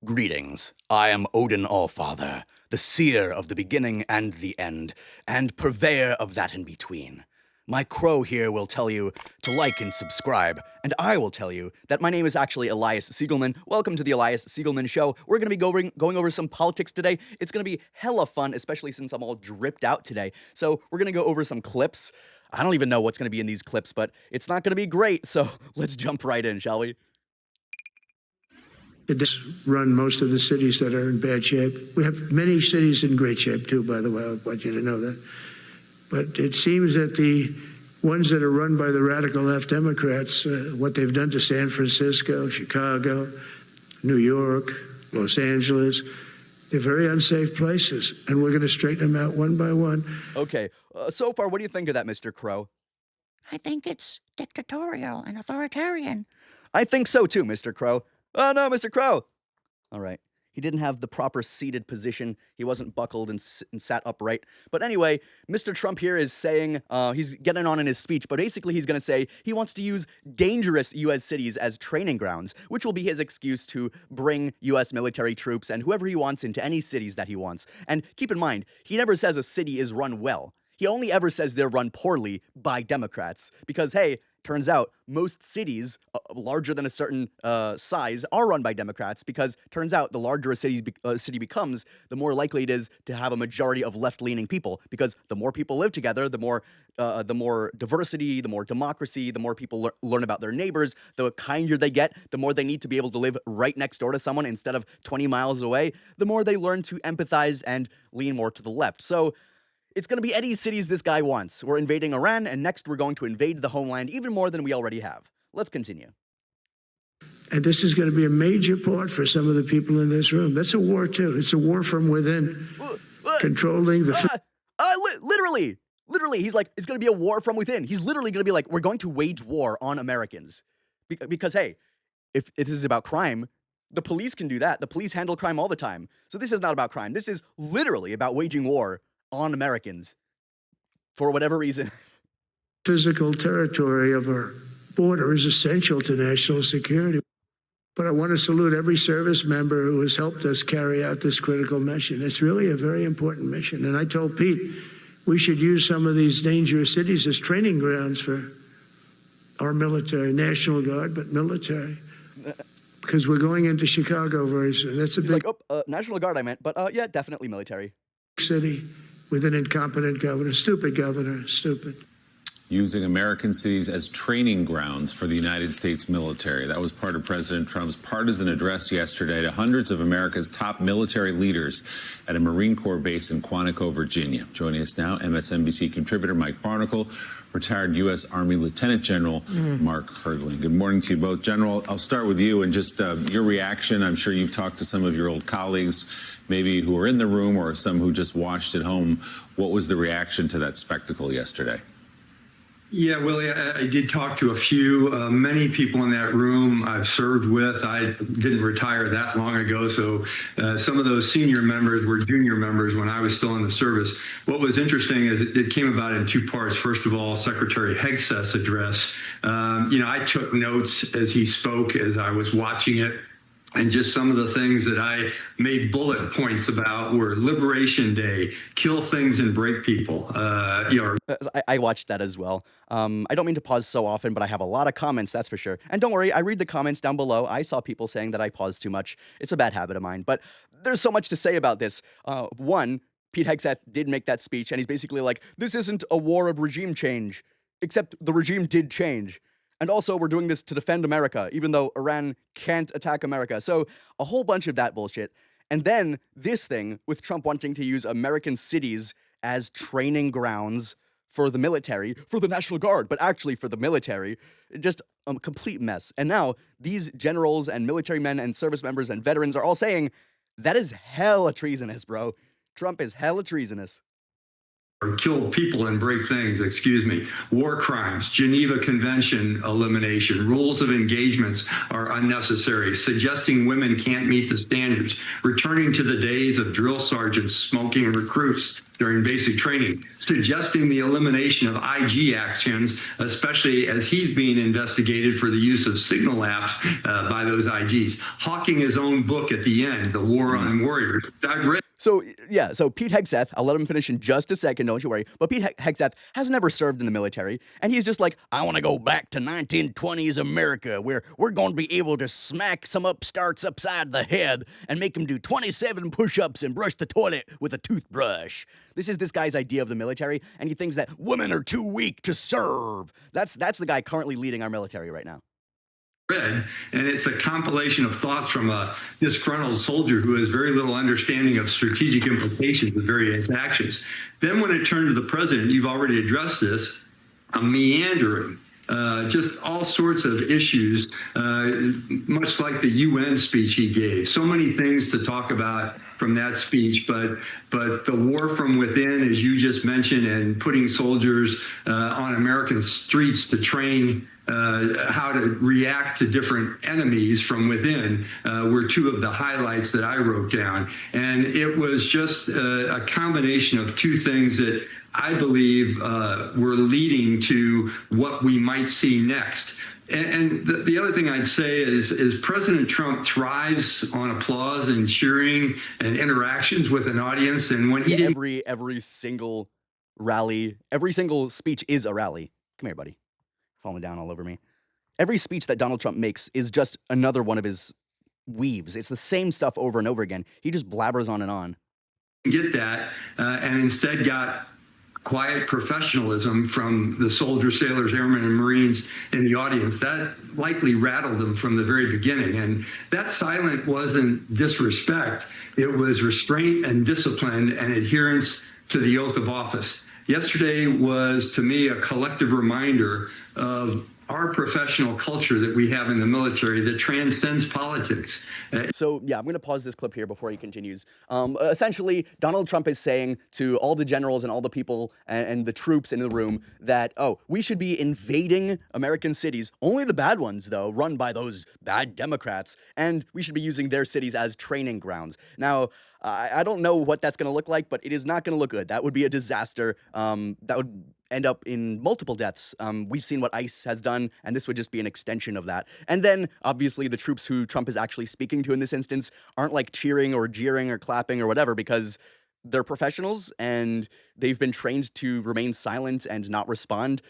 Greetings. I am Odin Allfather, the seer of the beginning and the end, and purveyor of that in between. My crow here will tell you to like and subscribe, and I will tell you that my name is actually Elias Siegelman. Welcome to the Elias Siegelman Show. We're going to be going over some politics today. It's going to be hella fun, especially since I'm all dripped out today. So we're going to go over some clips. I don't even know what's going to be in these clips, but it's not going to be great, so let's jump right in, shall we? It does run most of the cities that are in bad shape. We have many cities in great shape, too, by the way. I want you to know that. But it seems that the ones that are run by the radical left Democrats, what they've done to San Francisco, Chicago, New York, Los Angeles, they're very unsafe places, and we're going to straighten them out one by one. Okay, so far, what do you think of that, Mr. Crow? I think it's dictatorial and authoritarian. I think so too, Mr. Crow. Oh no, Mr. Crow! All right. He didn't have the proper seated position. He wasn't buckled and sat upright. But anyway, Mr. Trump here is saying, he's getting on in his speech, but basically he's going to say he wants to use dangerous U.S. cities as training grounds, which will be his excuse to bring U.S. military troops and whoever he wants into any cities that he wants. And keep in mind, he never says a city is run well. He only ever says they're run poorly by Democrats. Because, hey, turns out most cities larger than a certain size are run by Democrats, because turns out the larger a city becomes, the more likely it is to have a majority of left-leaning people, because the more people live together, the more diversity, the more democracy, the more people learn about their neighbors, the kinder they get, the more they need to be able to live right next door to someone instead of 20 miles away, the more they learn to empathize and lean more to the left. So it's going to be any cities this guy wants. We're invading Iran, and next we're going to invade the homeland even more than we already have. Let's continue. And this is going to be a major part for some of the people in this room. That's a war, too. It's a war from within, controlling the... Literally, he's like, it's going to be a war from within. He's literally going to be like, we're going to wage war on Americans. Because, hey, if this is about crime, the police can do that. The police handle crime all the time. So this is not about crime. This is literally about waging war on Americans for whatever reason. Physical territory of our border is essential to national security. But I want to salute every service member who has helped us carry out this critical mission. It's really a very important mission. And I told Pete, we should use some of these dangerous cities as training grounds for our military, National Guard, but military. Because we're going into Chicago very soon. That's a big... National Guard I meant, but yeah, definitely military. City with an incompetent governor, stupid. Using American cities as training grounds for the United States military. That was part of President Trump's partisan address yesterday to hundreds of America's top military leaders at a Marine Corps base in Quantico, Virginia. Joining us now, MSNBC contributor Mike Barnicle, retired U.S. Army Lieutenant General Mark Hergling. Good morning to you both. General, I'll start with you and just your reaction. I'm sure you've talked to some of your old colleagues, maybe who are in the room or some who just watched at home. What was the reaction to that spectacle yesterday? Yeah, Willie, I did talk to a few, many people in that room I've served with. I didn't retire that long ago, so some of those senior members were junior members when I was still in the service. What was interesting is it came about in two parts. First of all, Secretary Hegseth's address. I took notes as he spoke, as I was watching it. And just some of the things that I made bullet points about were Liberation Day, kill things and break people. I watched that as well. I don't mean to pause so often, but I have a lot of comments, that's for sure. And don't worry, I read the comments down below. I saw people saying that I pause too much. It's a bad habit of mine. But there's so much to say about this. One, Pete Hegseth did make that speech, and he's basically like, this isn't a war of regime change, except the regime did change. And also, we're doing this to defend America, even though Iran can't attack America. So a whole bunch of that bullshit. And then this thing with Trump wanting to use American cities as training grounds for the military, for the National Guard, but actually for the military, just a complete mess. And now these generals and military men and service members and veterans are all saying, that is hella treasonous, bro. Trump is hella treasonous. Or kill people and break things, war crimes, Geneva Convention elimination, rules of engagements are unnecessary, suggesting women can't meet the standards, returning to the days of drill sergeants smoking recruits, during basic training, suggesting the elimination of IG actions, especially as he's being investigated for the use of signal apps by those IGs. Hawking his own book at the end, The War on Warriors. I've read. So, yeah, so Pete Hegseth, I'll let him finish in just a second, don't you worry, but Pete Hegseth has never served in the military, and he's just like, I want to go back to 1920s America, where we're going to be able to smack some upstarts upside the head and make them do 27 push-ups and brush the toilet with a toothbrush. This is this guy's idea of the military, and he thinks that women are too weak to serve. That's the guy currently leading our military right now. And it's a compilation of thoughts from a disgruntled soldier who has very little understanding of strategic implications of various actions. Then when it turned to the president, you've already addressed this, a meandering, just all sorts of issues, much like the UN speech he gave. So many things to talk about from that speech, but the war from within, as you just mentioned, and putting soldiers on American streets to train how to react to different enemies from within were two of the highlights that I wrote down. And it was just a combination of two things that I believe were leading to what we might see next. And the other thing I'd say is President Trump thrives on applause and cheering and interactions with an audience. And when he didn't, every single rally, every single speech is a rally. Come here, buddy. Falling down all over me. Every speech that Donald Trump makes is just another one of his weaves. It's the same stuff over and over again. He just blabbers on and on. Get that, and instead got quiet professionalism from the soldiers, sailors, airmen, and Marines in the audience. That likely rattled them from the very beginning. And that silence wasn't disrespect. It was restraint and discipline and adherence to the oath of office. Yesterday was, to me, a collective reminder of our professional culture that we have in the military that transcends politics. So, yeah, I'm going to pause this clip here before he continues. Essentially, Donald Trump is saying to all the generals and all the people and the troops in the room that, oh, we should be invading American cities, only the bad ones, though, run by those bad Democrats, and we should be using their cities as training grounds. Now, I don't know what that's going to look like, but it is not going to look good. That would be a disaster. That would end up in multiple deaths. We've seen what ICE has done, and this would just be an extension of that. And then, obviously, the troops who Trump is actually speaking to in this instance aren't like cheering or jeering or clapping or whatever, because they're professionals and they've been trained to remain silent and not respond.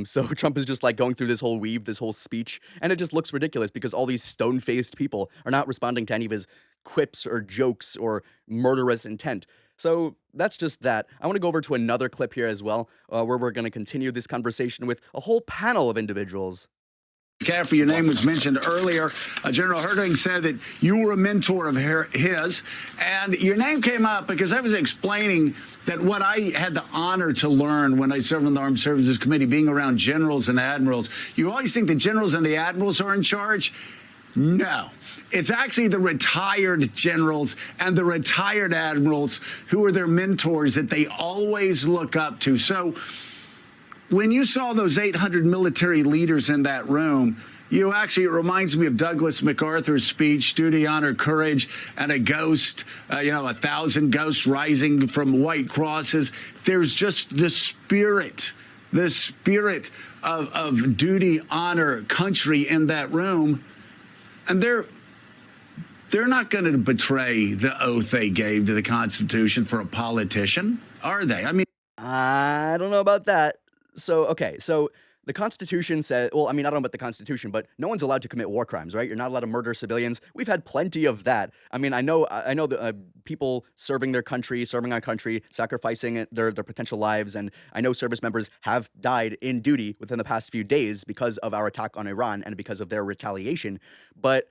So Trump is just like going through this whole weave, this whole speech, and it just looks ridiculous because all these stone-faced people are not responding to any of his quips or jokes or murderous intent. So that's just that. I want to go over to another clip here as well, where we're going to continue this conversation with a whole panel of individuals. Caffrey, your name was mentioned earlier. General Herding said that you were a mentor of his, and your name came up because I was explaining that what I had the honor to learn when I served on the Armed Services Committee, being around generals and admirals. You always think the generals and the admirals are in charge. No. It's actually the retired generals and the retired admirals who are their mentors that they always look up to. So when you saw those 800 military leaders in that room, it reminds me of Douglas MacArthur's speech, duty, honor, courage, and a ghost, 1,000 ghosts rising from white crosses. There's just the spirit of duty, honor, country in that room. And they're not going to betray the oath they gave to the Constitution for a politician, are they? I mean, I don't know about that. So the Constitution says, well, I mean, I don't know about the Constitution, but no one's allowed to commit war crimes, right? You're not allowed to murder civilians. We've had plenty of that. I mean, I know the people serving our country, sacrificing their potential lives, and I know service members have died in duty within the past few days because of our attack on Iran and because of their retaliation. But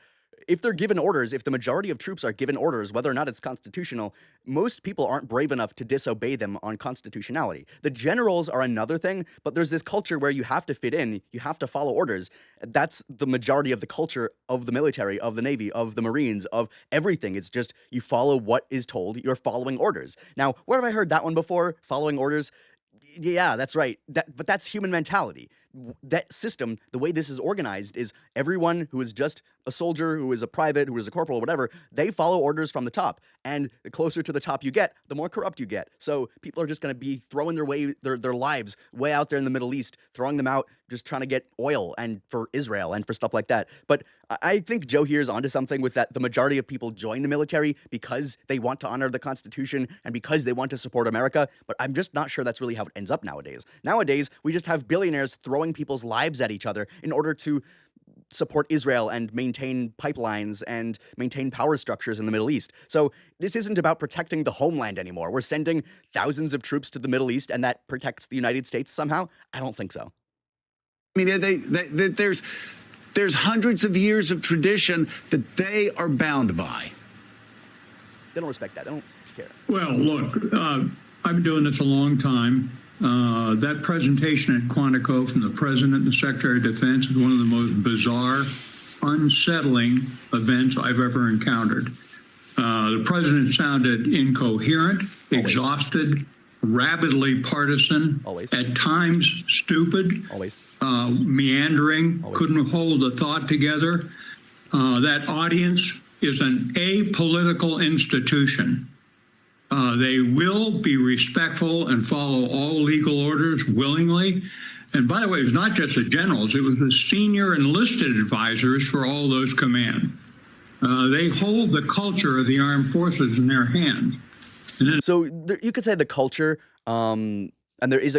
if they're given orders, if the majority of troops are given orders, whether or not it's constitutional, most people aren't brave enough to disobey them on constitutionality. The generals are another thing, but there's this culture where you have to fit in, you have to follow orders. That's the majority of the culture of the military, of the Navy, of the Marines, of everything. It's just you follow what is told, you're following orders. Now, where have I heard that one before? Following orders? Yeah, that's right. But that's human mentality. that system, the way this is organized, is everyone who is just a soldier, who is a private, who is a corporal, whatever, they follow orders from the top. And the closer to the top you get, the more corrupt you get. So people are just going to be throwing their lives way out there in the Middle East, throwing them out, just trying to get oil and for Israel and for stuff like that. But I think Joe here is onto something with that. The majority of people join the military because they want to honor the Constitution and because they want to support America. But I'm just not sure that's really how it ends up nowadays. Nowadays, we just have billionaires throwing people's lives at each other in order to support Israel and maintain pipelines and maintain power structures in the Middle East. So this isn't about protecting the homeland anymore. We're sending thousands of troops to the Middle East, and that protects the United States somehow? I don't think so. I mean, there's hundreds of years of tradition that they are bound by. They don't respect that. They don't care. Well, look, I've been doing this a long time. That presentation at Quantico from the President and the Secretary of Defense is one of the most bizarre, unsettling events I've ever encountered. The President sounded incoherent, exhausted, rabidly partisan, at times stupid, meandering, couldn't hold a thought together. That audience is an apolitical institution. They will be respectful and follow all legal orders willingly. And by the way, it's not just the generals, it was the senior enlisted advisors for all those commands. They hold the culture of the armed forces in their hands. So you could say the culture, and there is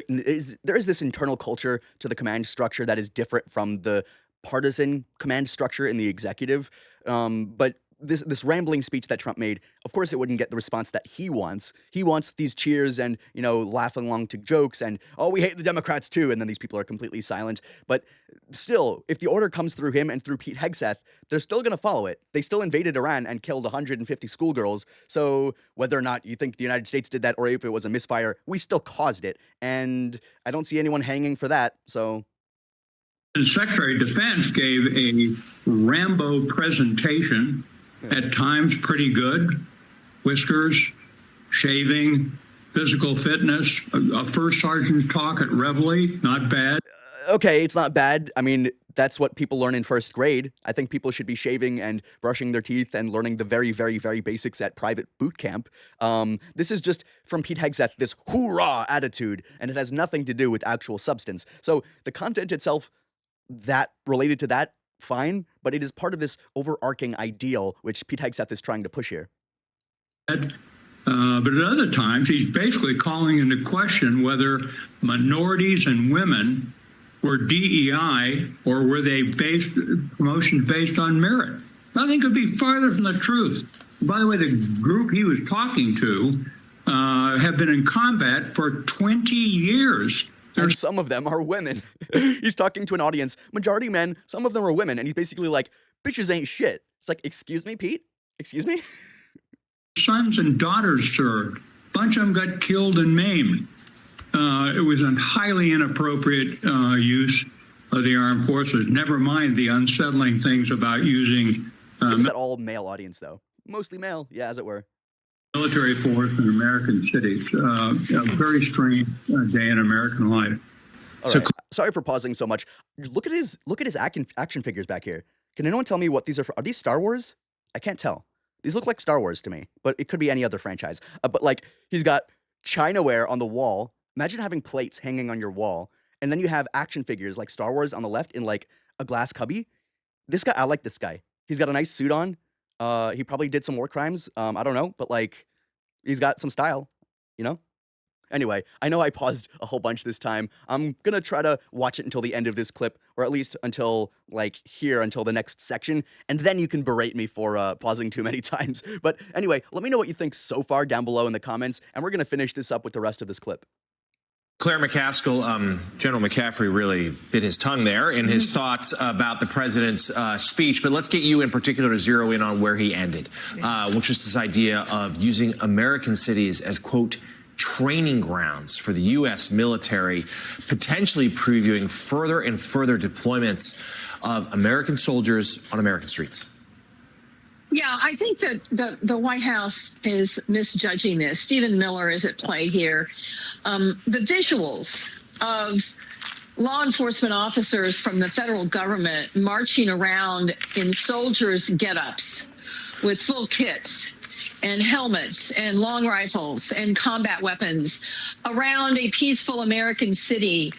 this internal culture to the command structure that is different from the partisan command structure in the executive. But this rambling speech that Trump made, of course, it wouldn't get the response that he wants. He wants these cheers and, laughing along to jokes and, oh, we hate the Democrats too. And then these people are completely silent. But still, if the order comes through him and through Pete Hegseth, they're still going to follow it. They still invaded Iran and killed 150 schoolgirls. So whether or not you think the United States did that or if it was a misfire, we still caused it. And I don't see anyone hanging for that. So the Secretary of Defense gave a Rambo presentation. At times pretty good, whiskers, shaving, physical fitness, a first sergeant's talk at Reveille, not bad. Okay, it's not bad. I mean, that's what people learn in first grade. I think people should be shaving and brushing their teeth and learning the very, very, very basics at private boot camp. This is just from Pete Hegseth, this hoorah attitude, and it has nothing to do with actual substance. So the content itself, that related to that, fine, but it is part of this overarching ideal which Pete Hegseth is trying to push here. But at other times, he's basically calling into question whether minorities and women were DEI or were they promotions based on merit. Nothing could be farther from the truth. By the way, the group he was talking to have been in combat for 20 years. And some of them are women. He's talking to an audience, majority men, some of them are women, and he's basically like, bitches ain't shit. It's like, excuse me, Pete? Excuse me? Sons and daughters served. A bunch of them got killed and maimed. It was a highly inappropriate use of the armed forces. Never mind the unsettling things about using... Is that all male audience, though? Mostly male, yeah, as it were. Military force in American cities. A very strange day in American life. All right. Sorry for pausing so much. Look at his action figures back here. Can anyone tell me what these are for? Are these Star Wars? I can't tell. These look like Star Wars to me, but it could be any other franchise. But like, he's got Chinaware on the wall. Imagine having plates hanging on your wall, and then you have action figures like Star Wars on the left in like a glass cubby. This guy, I like this guy. He's got a nice suit on. He probably did some war crimes. I don't know, but like, he's got some style, Anyway, I know I paused a whole bunch this time. I'm gonna try to watch it until the end of this clip, or at least until until the next section, and then you can berate me for pausing too many times. But anyway, let me know what you think so far down below in the comments, and we're gonna finish this up with the rest of this clip. Claire McCaskill, General McCaffrey really bit his tongue there in his thoughts about the president's speech. But let's get you in particular to zero in on where he ended, which is this idea of using American cities as, quote, training grounds for the U.S. military, potentially previewing further and further deployments of American soldiers on American streets. Yeah, I think that the White House is misjudging this. Stephen Miller is at play here. The visuals of law enforcement officers from the federal government marching around in soldiers' get-ups with full kits and helmets and long rifles and combat weapons around a peaceful American city,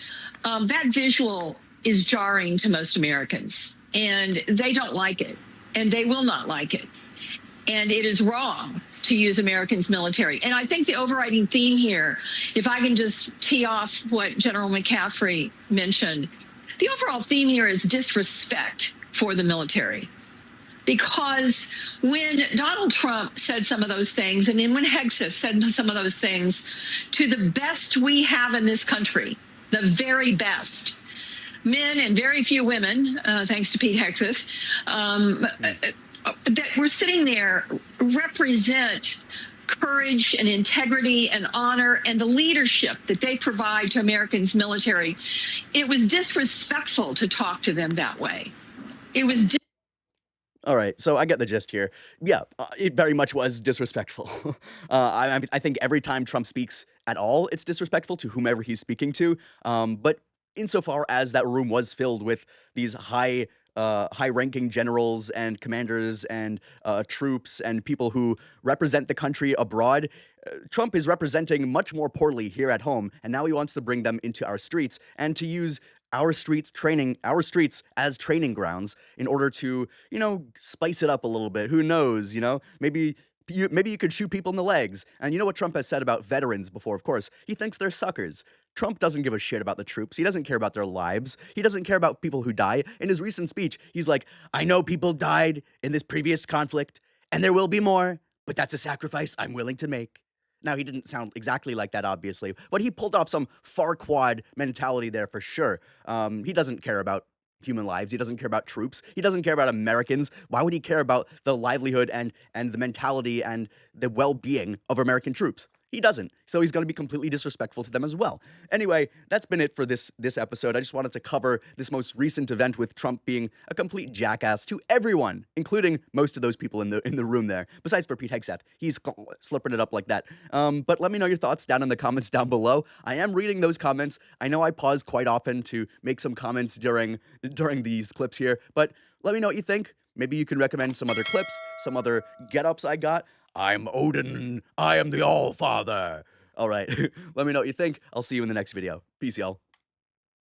that visual is jarring to most Americans, and they don't like it, and they will not like it. And it is wrong to use Americans' military. And I think the overriding theme here, if I can just tee off what General McCaffrey mentioned, the overall theme here is disrespect for the military. Because when Donald Trump said some of those things, and then when Hegseth said some of those things, to the best we have in this country, the very best, men and very few women, thanks to Pete Hegseth, that we're sitting there represent courage and integrity and honor and the leadership that they provide to Americans' military. It was disrespectful to talk to them that way. It was All right, so I get the gist here. Yeah, it very much was disrespectful. I think every time Trump speaks at all, it's disrespectful to whomever he's speaking to. But insofar as that room was filled with these high-ranking generals and commanders and troops and people who represent the country abroad, Trump is representing much more poorly here at home, and now he wants to bring them into our streets and to use our streets as training grounds in order to, spice it up a little bit. Who knows, maybe you could shoot people in the legs. And you know what Trump has said about veterans before, of course? He thinks they're suckers. Trump doesn't give a shit about the troops. He doesn't care about their lives. He doesn't care about people who die. In his recent speech, he's like, I know people died in this previous conflict, and there will be more, but that's a sacrifice I'm willing to make. Now, he didn't sound exactly like that, obviously, but he pulled off some Farquad mentality there for sure. He doesn't care about human lives. He doesn't care about troops. He doesn't care about Americans. Why would he care about the livelihood and the mentality and the well-being of American troops? He doesn't. So he's going to be completely disrespectful to them as well. Anyway, that's been it for this episode. I just wanted to cover this most recent event with Trump being a complete jackass to everyone, including most of those people in the room there. Besides for Pete Hegseth, he's slipping it up like that. But let me know your thoughts down in the comments down below. I am reading those comments. I know I pause quite often to make some comments during these clips here, but let me know what you think. Maybe you can recommend some other clips, some other get-ups I got. I'm Odin. I am the All-Father. All right. Let me know what you think. I'll see you in the next video. Peace, y'all.